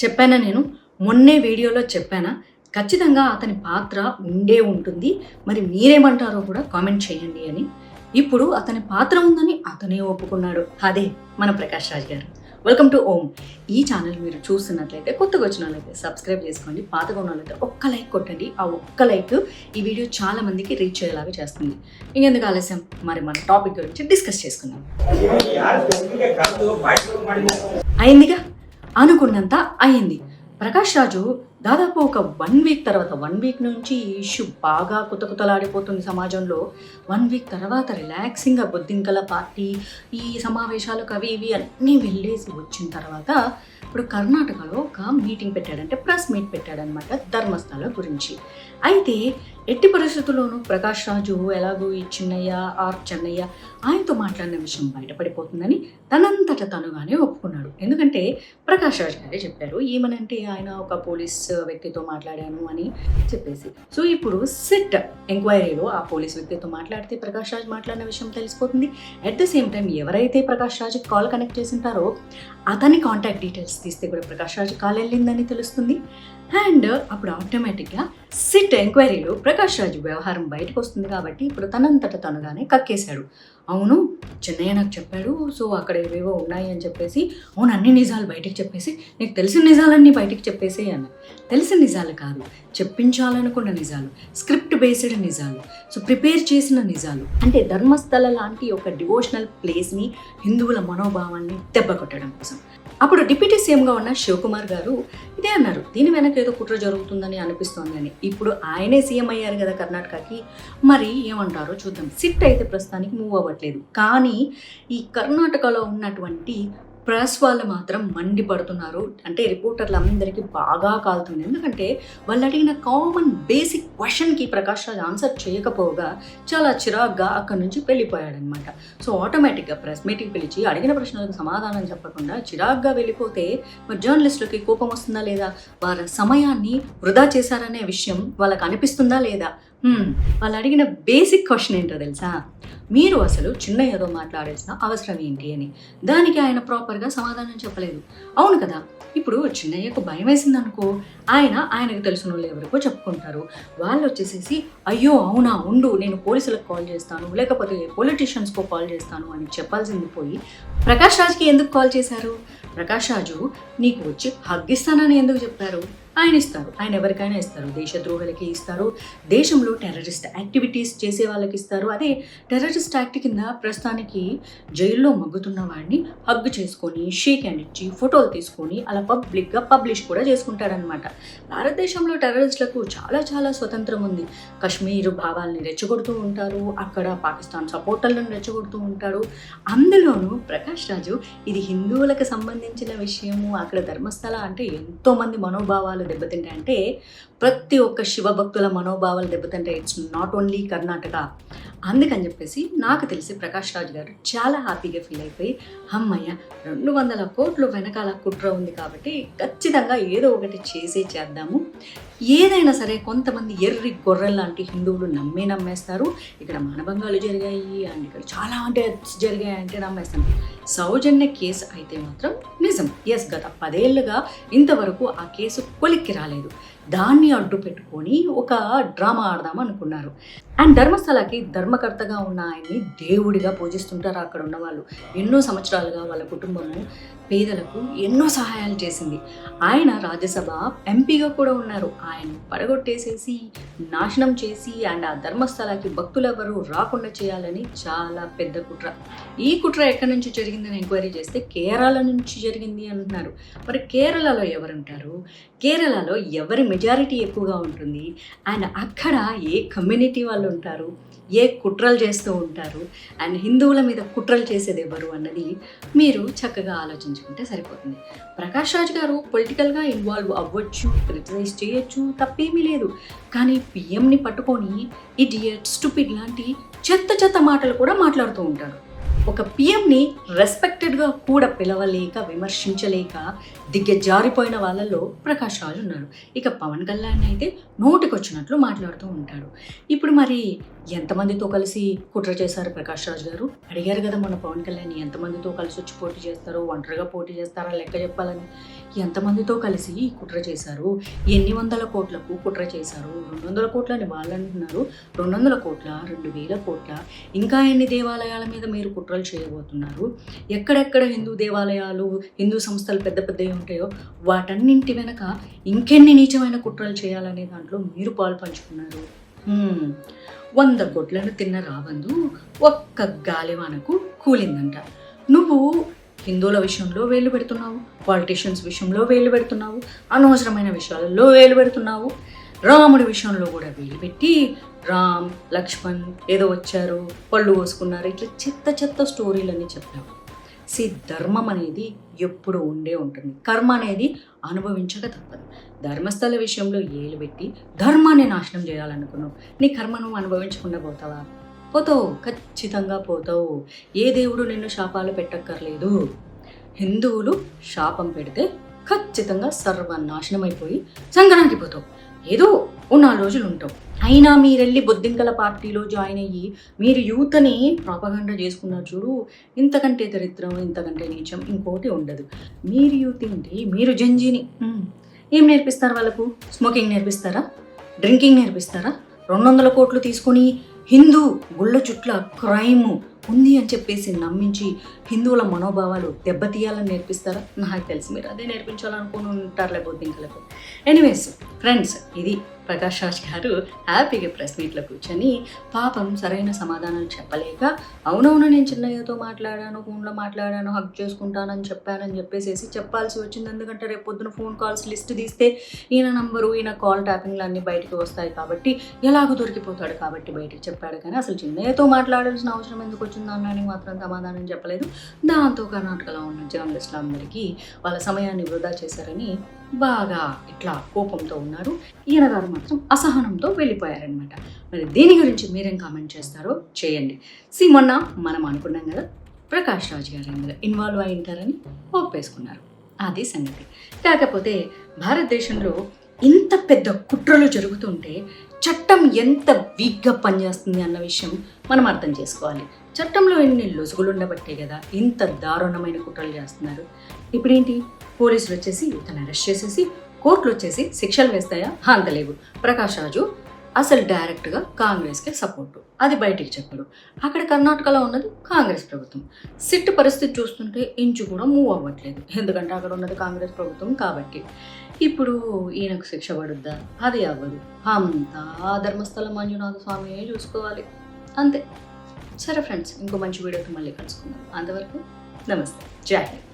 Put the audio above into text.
చెప్పానా నేను? మొన్నే వీడియోలో చెప్పానా? ఖచ్చితంగా అతని పాత్ర ఉండే ఉంటుంది. మరి మీరేమంటారో కూడా కామెంట్ చేయండి అని. ఇప్పుడు అతని పాత్ర ఉందని అతనే ఒప్పుకున్నాడు. అదే మన ప్రకాష్ రాజ్ గారు. వెల్కమ్ టు ఓం. ఈ ఛానల్ మీరు చూస్తున్నట్లయితే, కొత్తగా వచ్చిన వాళ్ళైతే సబ్స్క్రైబ్ చేసుకోండి. పాతగా ఉన్న వాళ్ళైతే ఒక్క లైక్ కొట్టండి. ఆ ఒక్క లైక్ ఈ వీడియో చాలా మందికి రీచ్ అయ్యేలాగా చేస్తుంది. ఇంకెందుకు ఆలస్యం, మరి మన టాపిక్ గురించి డిస్కస్ చేసుకుందాం. అయిందిగా, అనుకున్నంత అయింది. ప్రకాష్ రాజు దాదాపు ఒక 1 వీక్ తర్వాత, 1 వీక్ నుంచి ఈ ఇష్యూ బాగా కుతకుతలాడిపోతుంది సమాజంలో. 1 వీక్ తర్వాత రిలాక్సింగ్గా బొద్దింకల పార్టీ, ఈ సమావేశాలకు అవి ఇవి అన్నీ వెళ్ళేసి వచ్చిన తర్వాత ఇప్పుడు కర్ణాటకలో ఒక మీటింగ్ పెట్టాడంటే ప్రెస్ మీట్ పెట్టాడనమాట ధర్మస్థల గురించి. అయితే ఎట్టి పరిస్థితుల్లోనూ ప్రకాష్ రాజు ఎలాగో ఈ చిన్నయ్య ఆర్ చెన్నయ్య ఆయనతో మాట్లాడిన విషయం బయటపడిపోతుందని తనంతట తనుగానే ఒప్పుకున్నాడు. ఎందుకంటే ప్రకాష్ రాజు గారే చెప్పారు, ఏమనంటే ఆయన ఒక పోలీస్ వ్యక్తితో మాట్లాడాను అని చెప్పేసి. సో ఇప్పుడు సిట్ ఎంక్వైరీలో ఆ పోలీస్ వ్యక్తితో మాట్లాడితే ప్రకాష్ రాజ్ మాట్లాడిన విషయం తెలిసిపోతుంది. అట్ ద సేమ్ టైం ఎవరైతే ప్రకాష్ రాజుకి కాల్ కనెక్ట్ చేసింటారో అతని కాంటాక్ట్ డీటెయిల్స్ తీస్తే కూడా ప్రకాష్ రాజు కాల్ వెళ్ళిందని తెలుస్తుంది. అండ్ అప్పుడు ఆటోమేటిక్గా సిట్ ఎంక్వైరీలో ప్రకాష్ రాజు వ్యవహారం బయటకు వస్తుంది. కాబట్టి ఇప్పుడు తనంతట తనుగానే కక్కేశాడు. అవును, చెన్నయ్య నాకు చెప్పాడు, సో అక్కడ ఏవేవో ఉన్నాయి అని చెప్పేసి, అవును అన్ని నిజాలు బయటకు చెప్పేసి, నీకు తెలిసిన నిజాలన్నీ బయటకు చెప్పేసి అన్న. తెలిసిన నిజాలు కాదు, చెప్పించాలనుకున్న నిజాలు, స్క్రిప్ట్ బేస్డ్ నిజాలు, సో ప్రిపేర్ చేసిన నిజాలు. అంటే ధర్మస్థల లాంటి ఒక డివోషనల్ ప్లేస్ని, హిందువుల మనోభావాన్ని దెబ్బ కొట్టడం కోసం. అప్పుడు డిప్యూటీ సీఎంగా ఉన్న శివకుమార్ గారు ఇదే అన్నారు, దీని వెనక ఏదో కుట్ర జరుగుతుందని అనిపిస్తోందని. ఇప్పుడు ఆయనే సీఎం అయ్యారు కదా కర్ణాటకకి, మరి ఏమంటారో చూద్దాం. సిట్ అయితే ప్రస్తుతానికి మూవ్ అవ్వట్లేదు, కానీ ఈ కర్ణాటకలో ఉన్నటువంటి ప్రెస్ వాళ్ళు మాత్రం మండిపడుతున్నారు. అంటే రిపోర్టర్లు అందరికీ బాగా కాలుతుంది. ఎందుకంటే వాళ్ళు అడిగిన కామన్ బేసిక్ క్వశ్చన్కి ప్రకాష్ రాజ్ ఆన్సర్ చేయకపోగా చాలా చిరాగ్గా అక్కడి నుంచి వెళ్ళిపోయాడనమాట. సో ఆటోమేటిక్గా ప్రెస్ మీటింగ్ పిలిచి అడిగిన ప్రశ్నలకు సమాధానం చెప్పకుండా చిరాగ్గా వెళ్ళిపోతే మరి జర్నలిస్టులకి కోపం వస్తుందా లేదా, వారి సమయాన్ని వృధా చేశారనే విషయం వాళ్ళకి అనిపిస్తుందా లేదా? వాళ్ళు అడిగిన బేసిక్ క్వశ్చన్ ఏంటో తెలుసా? మీరు అసలు చిన్నయ్యతో మాట్లాడాల్సిన అవసరం ఏంటి అని. దానికి ఆయన ప్రాపర్గా సమాధానం చెప్పలేదు. అవును కదా, ఇప్పుడు చిన్నయ్యకు భయం వేసింది అనుకో, ఆయనకు తెలిసిన వాళ్ళు ఎవరికో చెప్పుకుంటారు. వాళ్ళు వచ్చేసేసి అయ్యో అవునా ఉండు నేను పోలీసులకు కాల్ చేస్తాను, లేకపోతే పొలిటీషియన్స్కో కాల్ చేస్తాను అని చెప్పాల్సింది పోయి ప్రకాష్ రాజ్కి ఎందుకు కాల్ చేశారు? ప్రకాష్ రాజు నీకు వచ్చి హగ్ ఇస్తానని ఎందుకు చెప్పారు? ఆయన ఇస్తారు, ఆయన ఎవరికైనా ఇస్తారు. దేశద్రోహులకి ఇస్తారు, దేశంలో టెర్రరిస్ట్ యాక్టివిటీస్ చేసే వాళ్ళకి ఇస్తారు. అదే టెర్రరిస్ట్ యాక్ట్ కింద ప్రస్తుతానికి జైల్లో మగ్గుతున్న వాడిని హగ్ చేసుకొని, షేక్ హ్యాండ్ ఇచ్చి, ఫోటోలు తీసుకొని అలా పబ్లిక్గా పబ్లిష్ కూడా చేసుకుంటాడనమాట. భారతదేశంలో టెర్రరిస్టులకు చాలా చాలా స్వతంత్రం ఉంది. కశ్మీర్ భావాల్ని రెచ్చగొడుతూ ఉంటారు, అక్కడ పాకిస్తాన్ సపోర్టర్లను రెచ్చగొడుతూ ఉంటాడు. అందులోనూ ప్రకాష్ రాజు ఇది హిందువులకు సంబంధించిన విషయము, అక్కడ ధర్మస్థల అంటే ఎంతోమంది మనోభావాలు దెబ్బతింటాయంటే, ప్రతి ఒక్క శివభక్తుల మనోభావాలు దెబ్బతింటాయి. It's not only Karnataka. అందుకని చెప్పేసి నాకు తెలిసి ప్రకాష్ రాజ్ గారు చాలా హ్యాపీగా ఫీల్ అయిపోయి, అమ్మయ్య 200 కోట్లు వెనకాల కుట్ర ఉంది కాబట్టి ఖచ్చితంగా ఏదో ఒకటి చేద్దాము. ఏదైనా సరే కొంతమంది ఎర్రి గొర్రెల లాంటి హిందువులు నమ్మేస్తారు. ఇక్కడ మానభంగాలు జరిగాయి అండ్ ఇక్కడ చాలా డెత్స్ జరిగాయి అంటే నమ్మేస్తాను. సౌజన్య కేసు అయితే మాత్రం నిజం. ఎస్, గత 10 ఏళ్ళుగా ఇంతవరకు ఆ కేసు కొలిక్కి రాలేదు. దాన్ని అడ్డు పెట్టుకొని ఒక డ్రామా ఆడదాం అనుకున్నారు. అండ్ ధర్మస్థలకి ధర్మకర్తగా ఉన్న ఆయన్ని దేవుడిగా పూజిస్తుంటారు అక్కడ ఉన్న వాళ్ళు. ఎన్నో సంవత్సరాలుగా వాళ్ళ కుటుంబము పేదలకు ఎన్నో సహాయాలు చేసింది. ఆయన రాజ్యసభ ఎంపీగా కూడా ఉన్నారు. ఆయన పడగొట్టేసేసి నాశనం చేసి అండ్ ఆ ధర్మస్థలకి భక్తులెవరూ రాకుండా చేయాలని చాలా పెద్ద కుట్ర. ఈ కుట్ర ఎక్కడి నుంచి జరిగిందని ఎంక్వైరీ చేస్తే కేరళ నుంచి జరిగింది అంటున్నారు. మరి కేరళలో ఎవరుంటారు? కేరళలో ఎవరి మెజారిటీ ఎక్కువగా ఉంటుంది అండ్ అక్కడ ఏ కమ్యూనిటీ వాళ్ళు ఉంటారు, ఏ కుట్రలు చేస్తూ ఉంటారు అండ్ హిందువుల మీద కుట్రలు చేసేది ఎవరు అన్నది మీరు చక్కగా ఆలోచించుకుంటే సరిపోతుంది. ప్రకాష్ రాజ్ గారు పొలిటికల్గా ఇన్వాల్వ్ అవ్వచ్చు, క్రిటిసైజ్ చేయొచ్చు, తప్పేమీ లేదు. కానీ పిఎంని పట్టుకొని ఇడియట్, స్టూపిడ్ లాంటి చెత్త చెత్త మాటలు కూడా మాట్లాడుతూ ఉంటారు. ఒక పిఎంని రెస్పెక్టెడ్గా కూడా పిలవలేక విమర్శించలేక దిగ్గజారిపోయిన వాళ్ళల్లో ప్రకాష్ రాజ్ ఉన్నారు. ఇక పవన్ కళ్యాణ్ అయితే నోటికొచ్చినట్లు మాట్లాడుతూ ఉంటాడు. ఇప్పుడు మరి ఎంతమందితో కలిసి కుట్ర చేశారు ప్రకాష్ రాజ్ గారు? అడిగారు కదా మన పవన్ కళ్యాణ్, ఎంతమందితో కలిసి వచ్చి పోటీ చేస్తారు, ఒంటరిగా పోటీ చేస్తారా లెక్క చెప్పాలని. ఎంతమందితో కలిసి కుట్ర చేశారు, ఎన్ని వందల కోట్లకు కుట్ర చేశారు? 200 కోట్లని వాళ్ళు అంటున్నారు, 200 కోట్ల, 2000 కోట్ల, ఇంకా ఎన్ని దేవాలయాల మీద మీరు కుట్రలు చేయబోతున్నారు? ఎక్కడెక్కడ హిందూ దేవాలయాలు, హిందూ సంస్థలు పెద్ద పెద్దవి ఉంటాయో వాటన్నింటి వెనక ఇంకెన్ని నీచమైన కుట్రలు చేయాలనే దాంట్లో మీరు పాలు పంచుకున్నారు. 100 గొడ్లను తిన్న రాబందు ఒక్క గాలివానకు కూలిందంట. నువ్వు హిందువుల విషయంలో వేలు పెడుతున్నావు, పాలిటీషియన్స్ విషయంలో వేలు పెడుతున్నావు, అనవసరమైన విషయాలలో వేలు పెడుతున్నావు, రాముడి విషయంలో కూడా వేలు పెట్టి రామ్ లక్ష్మణ్ ఏదో వచ్చారు పళ్ళు కోసుకున్నారు, ఇట్లా చెత్త చెత్త స్టోరీలన్నీ చెప్పావు. ధర్మం అనేది ఎప్పుడు ఉండే ఉంటుంది, కర్మ అనేది అనుభవించక తప్పదు. ధర్మస్థల విషయంలో ఏలు పెట్టి ధర్మాన్ని నాశనం చేయాలనుకున్నావు, నీ కర్మను అనుభవించకుండా పోతావా? పోతావు, ఖచ్చితంగా పోతావు. ఏ దేవుడు నిన్ను శాపాలు పెట్టక్కర్లేదు. హిందువులు శాపం పెడితే ఖచ్చితంగా సర్వనాశనం అయిపోయి సంగనానికి పోతావు. ఏదో 4 రోజులు ఉంటావు. అయినా మీరెళ్ళి బొద్దింకల పార్టీలో జాయిన్ అయ్యి మీరు యూత్ని ప్రాపగండా చేసుకున్నారు చూడు, ఇంతకంటే దరిద్రం, ఇంతకంటే నీచం ఇంకోటి ఉండదు. మీరు యూత్ ఏంటి, మీరు జంజీని ఏం నేర్పిస్తారు వాళ్ళకు? స్మోకింగ్ నేర్పిస్తారా? డ్రింకింగ్ నేర్పిస్తారా? 200 కోట్లు తీసుకొని హిందూ గుళ్ళ చుట్ల క్రైమ్ ఉంది అని చెప్పేసి నమ్మించి హిందువుల మనోభావాలు దెబ్బతీయాలని నేర్పిస్తారా? నాకు తెలిసి మీరు అదే నేర్పించాలనుకుని ఉంటారు లేకపోతే ఇంకలకు. ఎనీవేస్ ఫ్రెండ్స్, ఇది ప్రకాష్ రాజ్ గారు హ్యాపీగా ప్రెస్ మీట్లో కూర్చొని పాపం సరైన సమాధానాలు చెప్పలేక, అవునవును నేను చిన్నయ్యతో మాట్లాడాను, ఫోన్లో మాట్లాడాను, హక్ చేసుకుంటానని చెప్పానని చెప్పేసి చెప్పాల్సి వచ్చింది. ఎందుకంటే రేపు పొద్దున ఫోన్ కాల్స్ లిస్ట్ తీస్తే ఈయన నంబరు, ఈయన కాల్ ట్యాపింగ్లు అన్నీ బయటకు వస్తాయి కాబట్టి ఎలాగో దొరికిపోతాడు కాబట్టి బయటకు చెప్పాడు. కానీ అసలు చిన్నయ్యతో మాట్లాడాల్సిన అవసరం ఎందుకు వచ్చిందో అన్నానికి మాత్రం సమాధానం చెప్పలేదు. దాంతో కర్ణాటకలో ఉన్న జర్నలిస్టులు అందరికీ వాళ్ళ సమయాన్ని వృధా చేశారని బాగా ఇట్లా కోపంతో ఉన్నారు. ఈయన గారు మాత్రం అసహనంతో వెళ్ళిపోయారనమాట. మరి దీని గురించి మీరేం కామెంట్ చేస్తారో చేయండి. మొన్న మనం అనుకున్నాం కదా ప్రకాష్ రాజ్ గారు ఇందులో ఇన్వాల్వ్ అయి ఉంటారని ఒప్పేసుకున్నారు, అది సంగతి. కాకపోతే భారతదేశంలో ఇంత పెద్ద కుట్రలు జరుగుతుంటే చట్టం ఎంత వీక్గా పనిచేస్తుంది అన్న విషయం మనం అర్థం చేసుకోవాలి. చట్టంలో ఎన్ని లొసుగులు ఉండబట్టే కదా ఇంత దారుణమైన కుట్రలు చేస్తున్నారు. ఇప్పుడేంటి, పోలీసులు వచ్చేసి ఇతను అరెస్ట్ చేసేసి కోర్టులు వచ్చేసి శిక్షలు వేస్తాయా? అంతలేవు. ప్రకాష్ రాజు అసలు డైరెక్ట్గా కాంగ్రెస్కే సపోర్టు, అది బయటికి చెప్పడు. అక్కడ కర్ణాటకలో ఉన్నది కాంగ్రెస్ ప్రభుత్వం. సిట్ పరిస్థితి చూస్తుంటే ఇంచు కూడా మూవ్ అవ్వట్లేదు, ఎందుకంటే అక్కడ ఉన్నది కాంగ్రెస్ ప్రభుత్వం కాబట్టి. ఇప్పుడు ఈయనకు శిక్ష పడుద్దా? అది అవ్వదు. అంతా ధర్మస్థల మంజునాథ స్వామియే చూసుకోవాలి, అంతే. సరే ఫ్రెండ్స్, ఇంకో మంచి వీడియోతో మళ్ళీ కలుసుకుందాం. అంతవరకు నమస్తే, జై హింద్.